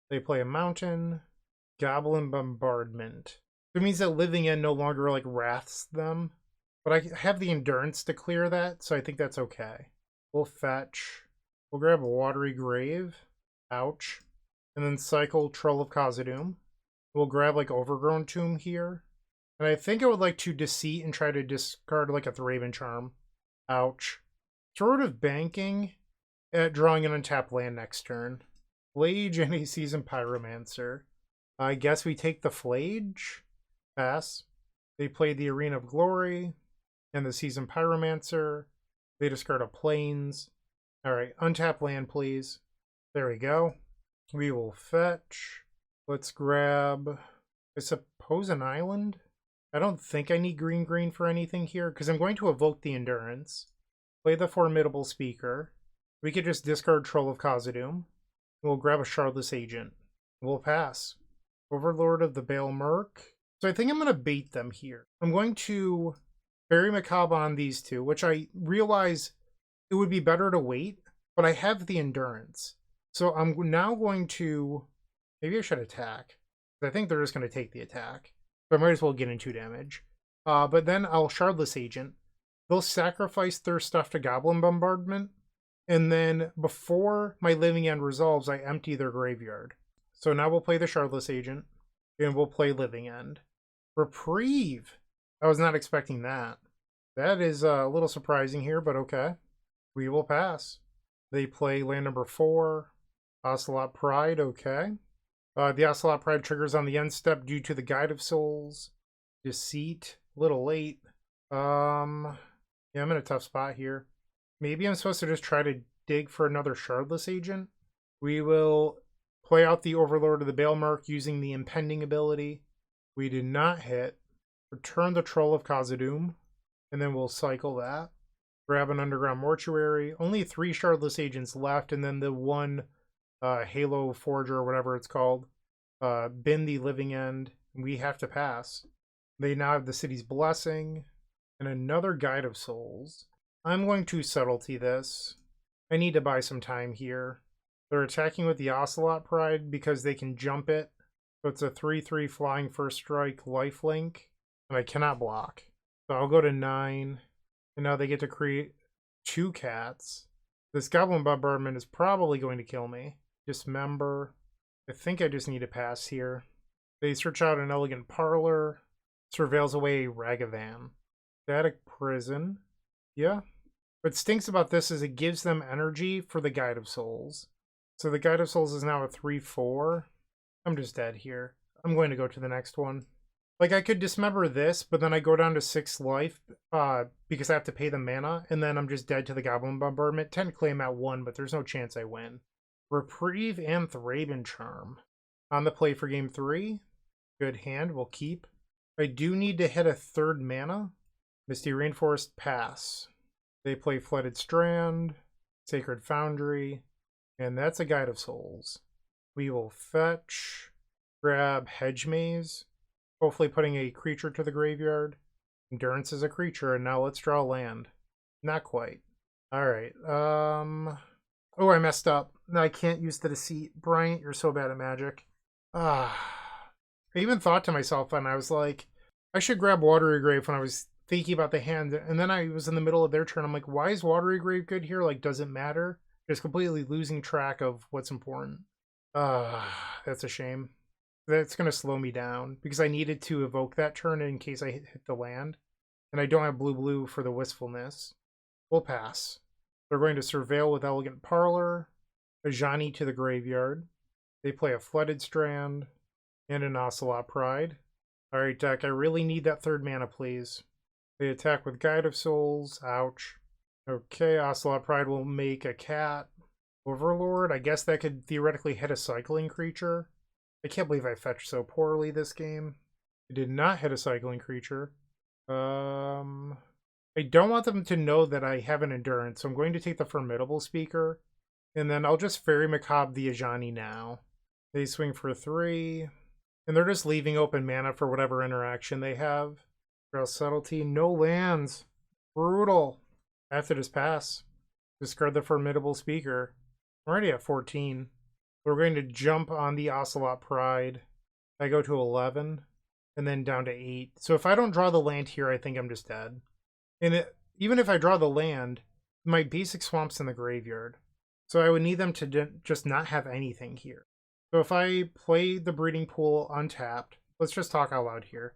They play a Mountain, Goblin Bombardment. It means that Living End no longer, like, wraths them. But I have the Endurance to clear that, so I think that's okay. We'll fetch. We'll grab a Watery Grave. Ouch. And then cycle Troll of khazad-dum. We'll grab like Overgrown Tomb here. And I think I would like to Deceit and try to discard like a Thraben Charm. Ouch. Sort of banking at drawing an untapped land next turn. Flage and a Seasoned Pyromancer. I guess we take the Flage. Pass. They play the Arena of Glory and the Seasoned Pyromancer. They discard a Plains. Alright, untap land, please. There we go. We will fetch. Let's grab, I suppose, an island? I don't think I need green for anything here, because I'm going to evoke the Endurance. Play the Formidable Speaker. We could just discard Troll of khazad-dum. We'll grab a Shardless Agent. We'll pass. Overlord of the Baelmerk. So I think I'm going to bait them here. I'm going to Fairy Macabre on these two, which I realize it would be better to wait, but I have the Endurance. So I'm now going to, maybe I should attack. I think they're just going to take the attack. So I might as well get in 2 damage. But then I'll Shardless Agent. They'll sacrifice their stuff to Goblin Bombardment. And then before my Living End resolves, I empty their graveyard. So now we'll play the Shardless Agent. And we'll play Living End. Reprieve! I was not expecting that. That is a little surprising here, but okay. We will pass. They play land number 4. Ocelot Pride, okay. The Ocelot Pride triggers on the end step due to the Guide of Souls. Deceit, a little late. Yeah, I'm in a tough spot here. Maybe I'm supposed to just try to dig for another Shardless Agent. We will play out the Overlord of the Baelmerk using the Impending ability. We did not hit. Return the Troll of khazad-dum, and then we'll cycle that. Grab an Underground Mortuary. Only 3 Shardless Agents left, and then the 1 Halo Forager, or whatever it's called. Bin the Living End. We have to pass. They now have the City's Blessing. and another Guide of Souls. I'm going to subtlety this. I need to buy some time here. They're attacking with the Ocelot Pride because they can jump it. So it's a 3/3 flying first strike lifelink, and I cannot block. So I'll go to 9, and now they get to create 2 cats. This Goblin Bombardment is probably going to kill me. Dismember. I think I just need to pass here. They search out an Elegant Parlor. Surveils away Ragavan. Static Prison. Yeah. What stinks about this is it gives them energy for the Guide of Souls. So the Guide of Souls is now a 3/4. I'm just dead here. I'm going to go to the next one. Like, I could dismember this, but then I go down to 6 life because I have to pay the mana, and then I'm just dead to the Goblin Bombardment. Technically, I'm at 1, but there's no chance I win. Reprieve and Thraben Charm. On the play for game 3. Good hand, we'll keep. I do need to hit a 3rd mana. Misty Rainforest, pass. They play Flooded Strand, Sacred Foundry, and that's a Guide of Souls. We will fetch, grab Hedge Maze, hopefully putting a creature to the graveyard. Endurance is a creature, and now let's draw land. Not quite. Alright, oh, I messed up. I can't use the Deceit. Bryant, you're so bad at Magic. I even thought to myself, and I was like, I should grab Watery Grave when I was thinking about the hand, and then I was in the middle of their turn. I'm like, why is Watery Grave good here? Like, does it matter? Just completely losing track of what's important. That's a shame. That's going to slow me down because I needed to evoke that turn in case I hit the land. And I don't have blue for the Wistfulness. We'll pass. They're going to Surveil with Elegant Parlor, Ajani to the graveyard. They play a Flooded Strand and an Ocelot Pride. Alright, deck, I really need that 3rd mana, please. They attack with Guide of Souls. Ouch. Okay, Ocelot Pride will make a cat. Overlord, I guess that could theoretically hit a cycling creature. I can't believe I fetched so poorly this game. I did not hit a cycling creature. I don't want them to know that I have an Endurance, so I'm going to take the Formidable Speaker. And then I'll just Fairy Macabre the Ajani now. They swing for 3. And they're just leaving open mana for whatever interaction they have. Draw Subtlety, no lands. Brutal. I have to just pass. Discard the Formidable Speaker. I'm already at 14. We're going to jump on the Ocelot Pride. I go to 11, and then down to 8. So if I don't draw the land here, I think I'm just dead. And even if I draw the land, my basic swamp's in the graveyard. So I would need them to just not have anything here. So if I play the Breeding Pool untapped, let's just talk out loud here.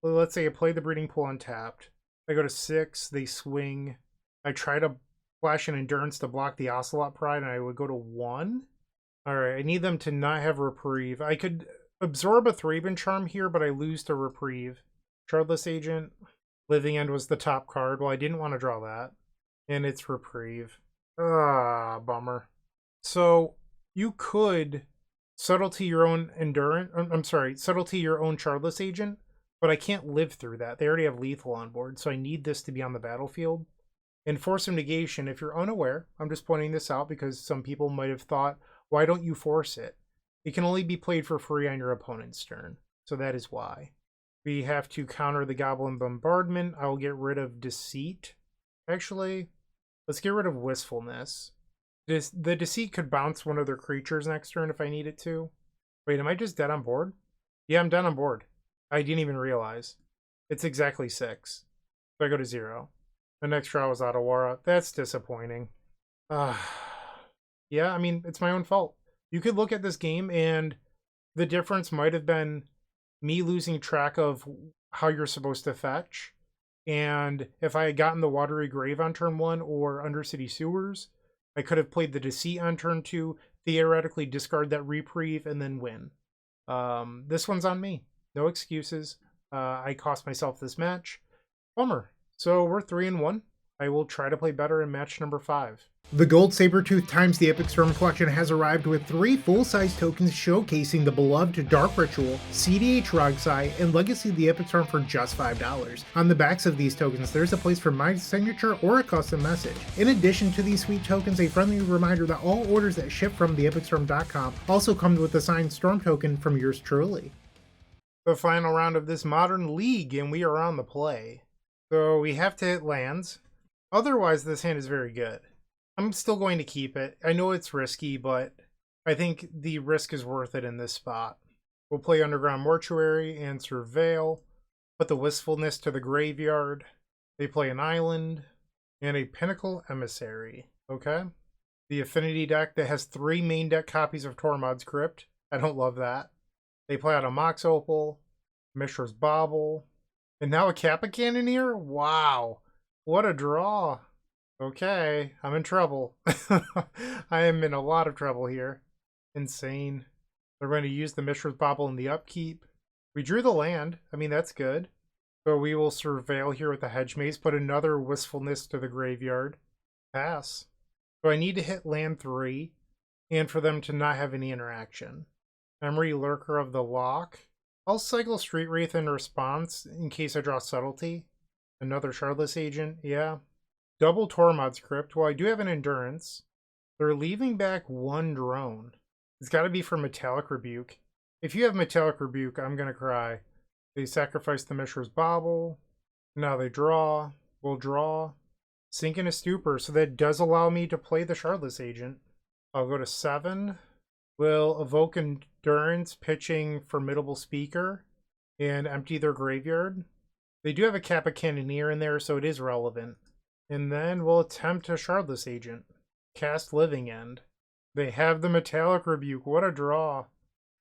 Let's say I play the Breeding Pool untapped. I go to 6, they swing. I try to flash an Endurance to block the Ocelot Pride, and I would go to 1. Alright, I need them to not have Reprieve. I could absorb a Thraben Charm here, but I lose to Reprieve. Shardless Agent. Living End was the top card. Well, I didn't want to draw that. And it's Reprieve. Bummer. So, you could subtlety your own Endurance. I'm sorry, subtlety your own Shardless Agent, but I can't live through that. They already have lethal on board, so I need this to be on the battlefield. And Force of Negation, if you're unaware, I'm just pointing this out because some people might have thought, why don't you force it? It can only be played for free on your opponent's turn, so that is why. We have to counter the Goblin Bombardment. I'll get rid of Deceit. Actually, let's get rid of Wistfulness. The Deceit could bounce one of their creatures next turn if I need it to. Wait, am I just dead on board? Yeah, I'm dead on board. I didn't even realize. It's exactly 6. So I go to 0. The next draw was Otawara. That's disappointing. Yeah, I mean, it's my own fault. You could look at this game and the difference might have been me losing track of how you're supposed to fetch. And if I had gotten the Watery Grave on turn 1 or Undercity Sewers, I could have played the Deceit on turn 2, theoretically discard that Reprieve, and then win. This one's on me. No excuses. I cost myself this match. Bummer. So we're 3-1. I will try to play better in match number 5. The Gold Sabertooth times the Epic Storm collection has arrived with 3 full-size tokens showcasing the beloved Dark Ritual, CDH Rogsai, and Legacy of the Epic Storm for just $5. On the backs of these tokens, there's a place for my signature or a custom message. In addition to these sweet tokens, a friendly reminder that all orders that ship from theepicstorm.com also come with a signed Storm token from yours truly. The final round of this Modern League, and we are on the play. So we have to hit lands. Otherwise, this hand is very good. I'm still going to keep it. I know it's risky, but I think the risk is worth it in this spot. We'll play Underground Mortuary and Surveil. Put the Wistfulness to the graveyard. They play an island and a Pinnacle Emissary. Okay. The Affinity deck that has 3 main deck copies of Tormod's Crypt. I don't love that. They play out a Mox Opal, Mishra's Bauble, and now a Kappa Cannoneer? Wow. What a draw. Okay, I'm in trouble. I am in a lot of trouble here. Insane. They're going to use the Mishra's Bauble in the upkeep. We drew the land. I mean, that's good. So we will surveil here with the Hedge Maze, put another Wistfulness to the graveyard. Pass. So I need to hit land 3, and for them to not have any interaction. Memory Lurker of the Lock. I'll cycle Street Wraith in response in case I draw Subtlety. Another Shardless Agent, yeah. Double Tormod's Crypt. Well, I do have an Endurance. They're leaving back 1 drone. It's got to be for Metallic Rebuke. If you have Metallic Rebuke, I'm going to cry. They sacrifice the Mishra's Bauble. Now they draw. We'll draw. Sink in a Stupor. So that does allow me to play the Shardless Agent. I'll go to 7. We'll evoke Endurance, pitching Formidable Speaker, and empty their graveyard. They do have a Kappa Cannoneer in there, so it is relevant. And then we'll attempt a Shardless Agent. Cast Living End. They have the Metallic Rebuke. What a draw.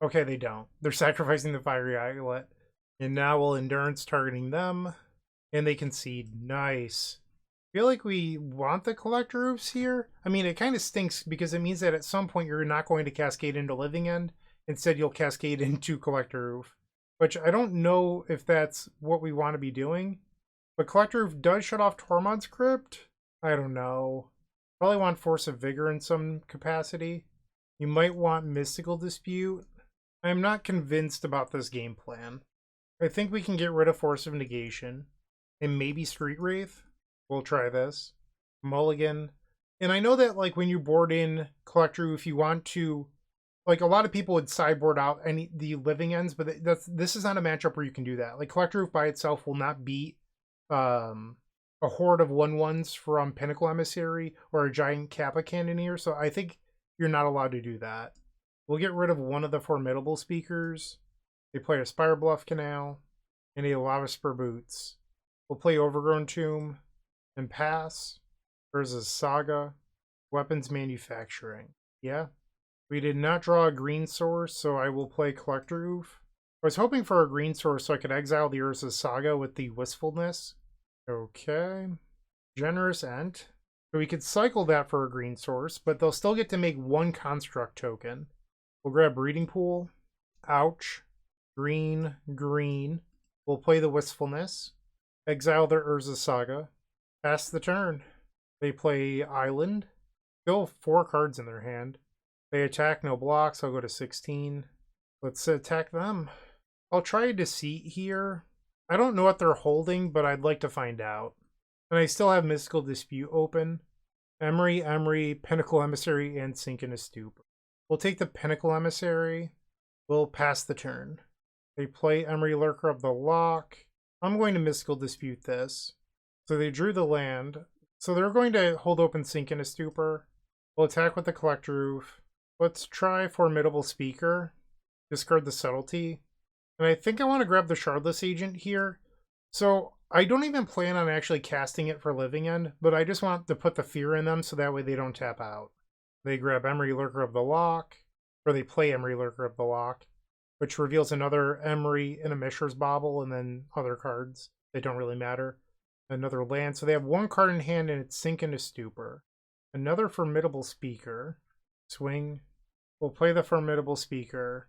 Okay, they don't. They're sacrificing the Fiery Islet. And now we'll Endurance targeting them. And they concede. Nice. I feel like we want the Collector Roofs here. I mean, it kind of stinks because it means that at some point you're not going to Cascade into Living End. Instead, you'll Cascade into Collector Roof. Which I don't know if that's what we want to be doing. But Collector Roof does shut off Tormod's Crypt. I don't know. Probably want Force of Vigor in some capacity. You might want Mystical Dispute. I am not convinced about this game plan. I think we can get rid of Force of Negation. And maybe Street Wraith. We'll try this. Mulligan. And I know that like when you board in Collector Roof, you want to... Like, a lot of people would sideboard out the Living Ends, but this is not a matchup where you can do that. Like, Collector Roof by itself will not beat a horde of 1/1s from Pinnacle Emissary or a giant Kappa Cannoneer, so I think you're not allowed to do that. We'll get rid of one of the Formidable Speakers. They play a Spire Bluff Canal and a Lava Spur Boots. We'll play Overgrown Tomb and pass. Versus Saga. Weapons Manufacturing. Yeah. We did not draw a green source, so I will play Collector Roof. I was hoping for a green source so I could exile the Urza's Saga with the Wistfulness. Okay. Generous Ent. So we could cycle that for a green source, but they'll still get to make 1 construct token. We'll grab Breeding Pool. Ouch. Green, green. We'll play the Wistfulness. Exile their Urza's Saga. Pass the turn. They play Island. Still 4 cards in their hand. They attack, no blocks. I'll go to 16. Let's attack them. I'll try a Deceit here. I don't know what they're holding, but I'd like to find out. And I still have Mystical Dispute open. Emery, Pinnacle Emissary, and Sink in a Stupor. We'll take the Pinnacle Emissary. We'll pass the turn. They play Emery Lurker of the Lock. I'm going to Mystical Dispute this. So they drew the land. So they're going to hold open Sink in a Stupor. We'll attack with the Collector Roof. Let's try Formidable Speaker. Discard the Subtlety. And I think I want to grab the Shardless Agent here. So I don't even plan on actually casting it for Living End, but I just want to put the fear in them so that way they don't tap out. They grab Emery Lurker of the Lock, or they play Emery Lurker of the Lock, which reveals another Emery and a Mishra's Bauble, and then other cards. They don't really matter. Another land. So they have 1 card in hand, and it's Sink into Stupor. Another Formidable Speaker. Swing. We'll play the Formidable Speaker.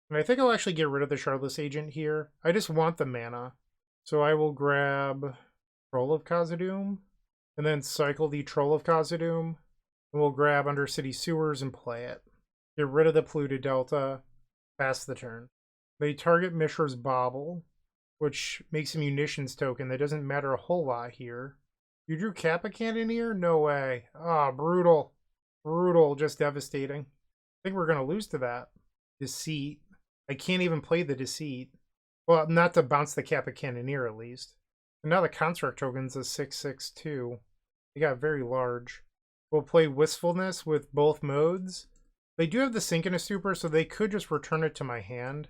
And I think I'll actually get rid of the Shardless Agent here. I just want the mana. So I will grab Troll of Khazad-dum. And then cycle the Troll of Khazad-dum. And we'll grab Undercity Sewers and play it. Get rid of the Polluted Delta. Pass the turn. They target Mishra's Bauble, which makes a munitions token. That doesn't matter a whole lot here. You drew Kappa Cannoneer? No way. Ah, brutal. Brutal. Just devastating. I think we're going to lose to that. Deceit. I can't even play the Deceit. Well, not to bounce the Kappa Cannoneer at least. And now the construct token's a 6/6/2. They got very large. We'll play Wistfulness with both modes. They do have the Synchronous Super, so they could just return it to my hand.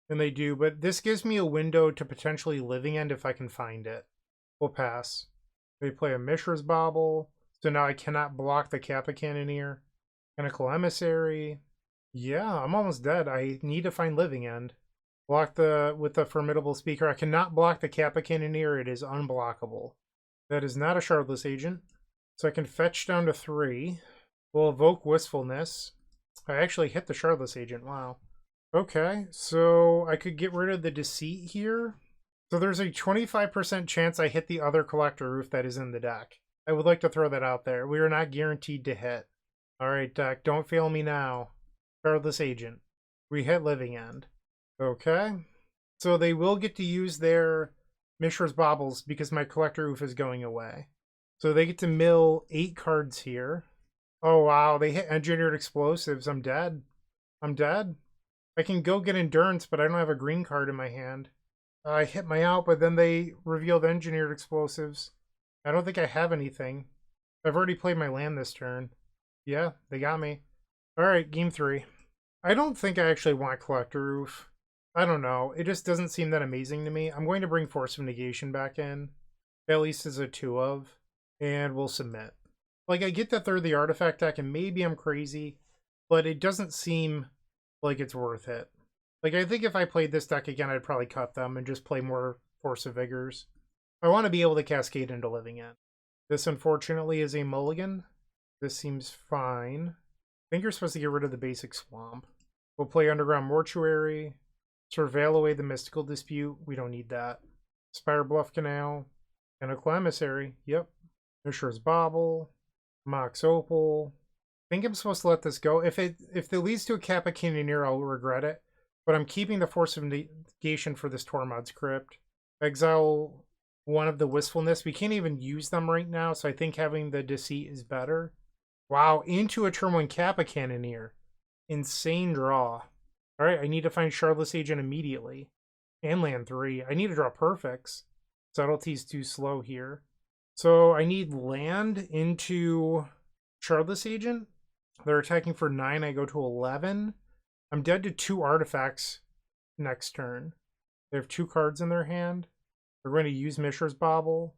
And they do, but this gives me a window to potentially Living End if I can find it. We'll pass. They play a Mishra's Bauble, so now I cannot block the Kappa Cannoneer. Pinnacle Emissary. Yeah, I'm almost dead. I need to find Living End. Block with the Formidable Speaker. I cannot block the Kappa Cannoneer. It is unblockable. That is not a Shardless Agent. So I can fetch down to 3. We'll evoke Wistfulness. I actually hit the Shardless Agent. Wow. Okay, so I could get rid of the Deceit here. So there's a 25% chance I hit the other Collector Roof that is in the deck. I would like to throw that out there. We are not guaranteed to hit. Alright, deck, don't fail me now. Shardless Agent. We hit Living End. Okay. So they will get to use their Mishra's Baubles because my Collector Roof is going away. So they get to mill 8 cards here. Oh wow, they hit Engineered Explosives. I'm dead. I'm dead. I can go get Endurance, but I don't have a green card in my hand. I hit my out, but then they revealed Engineered Explosives. I don't think I have anything. I've already played my land this turn. Yeah, they got me. Alright, game 3. I don't think I actually want Collector Roof. I don't know. It just doesn't seem that amazing to me. I'm going to bring Force of Negation back in. At least as a 2 of. And we'll submit. Like, I get that they're the artifact deck, and maybe I'm crazy, but it doesn't seem like it's worth it. Like, I think if I played this deck again, I'd probably cut them and just play more Force of Vigors. I want to be able to cascade into Living End. This, unfortunately, is a mulligan. This seems fine. I think you're supposed to get rid of the basic swamp. We'll play Underground Mortuary. Surveil away the Mystical Dispute. We don't need that. Spire Bluff Canal. Pinnacle Emissary. Yep. Mishra's Bauble. Mox Opal. I think I'm supposed to let this go. If it leads to a Kappa Cannoneer, I'll regret it. But I'm keeping the Force of Negation for this Tormod's Crypt. Exile one of the Wistfulness. We can't even use them right now, so I think having the Deceit is better. Wow, into a turn 1 Kappa Cannoneer. Insane draw. Alright, I need to find Shardless Agent immediately. And land 3. I need to draw perfects. Subtlety's too slow here. So I need land into Shardless Agent. They're attacking for 9. I go to 11. I'm dead to 2 artifacts next turn. They have 2 cards in their hand. They're going to use Mishra's Bauble.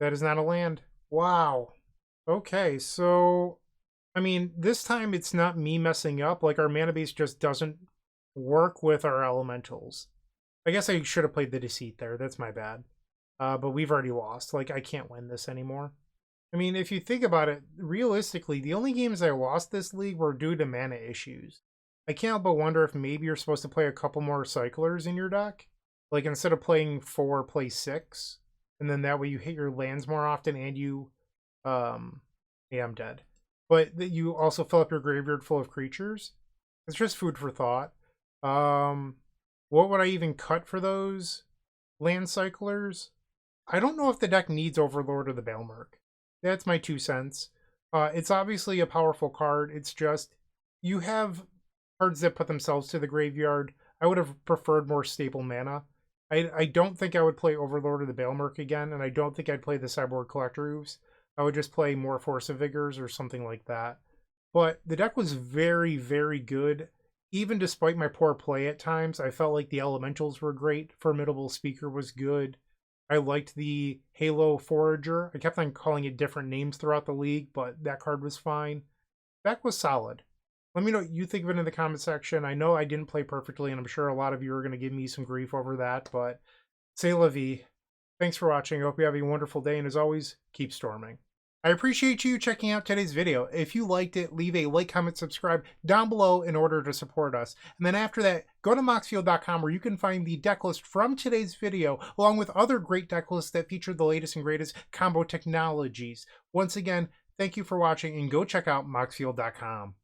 That is not a land. Wow. Okay, so, I mean, this time it's not me messing up. Like, our mana base just doesn't work with our elementals. I guess I should have played the Deceit there. That's my bad. But we've already lost. Like, I can't win this anymore. I mean, if you think about it, realistically, the only games I lost this league were due to mana issues. I can't help but wonder if maybe you're supposed to play a couple more cyclers in your deck. Like, instead of playing 4, play 6. And then that way you hit your lands more often and you... yeah, I'm dead. But you also fill up your graveyard full of creatures. It's just food for thought. What would I even cut for those land cyclers? I don't know if the deck needs Overlord or the Baelmerk. That's my 2 cents. It's obviously a powerful card. It's just, you have cards that put themselves to the graveyard. I would have preferred more stable mana. I don't think I would play Overlord or the Baelmerk again, and I don't think I'd play the Cyborg Collector Roofs. I would just play more Force of Vigors or something like that. But the deck was very, very good. Even despite my poor play at times, I felt like the Elementals were great. Formidable Speaker was good. I liked the Halo Forager. I kept on calling it different names throughout the league, but that card was fine. Deck was solid. Let me know what you think of it in the comment section. I know I didn't play perfectly, and I'm sure a lot of you are going to give me some grief over that, but c'est la vie. Thanks for watching. I hope you have a wonderful day, and as always, keep storming. I appreciate you checking out today's video. If you liked it, leave a like, comment, subscribe down below in order to support us. And then after that, go to moxfield.com where you can find the deck list from today's video, along with other great deck lists that feature the latest and greatest combo technologies. Once again, thank you for watching, and go check out moxfield.com.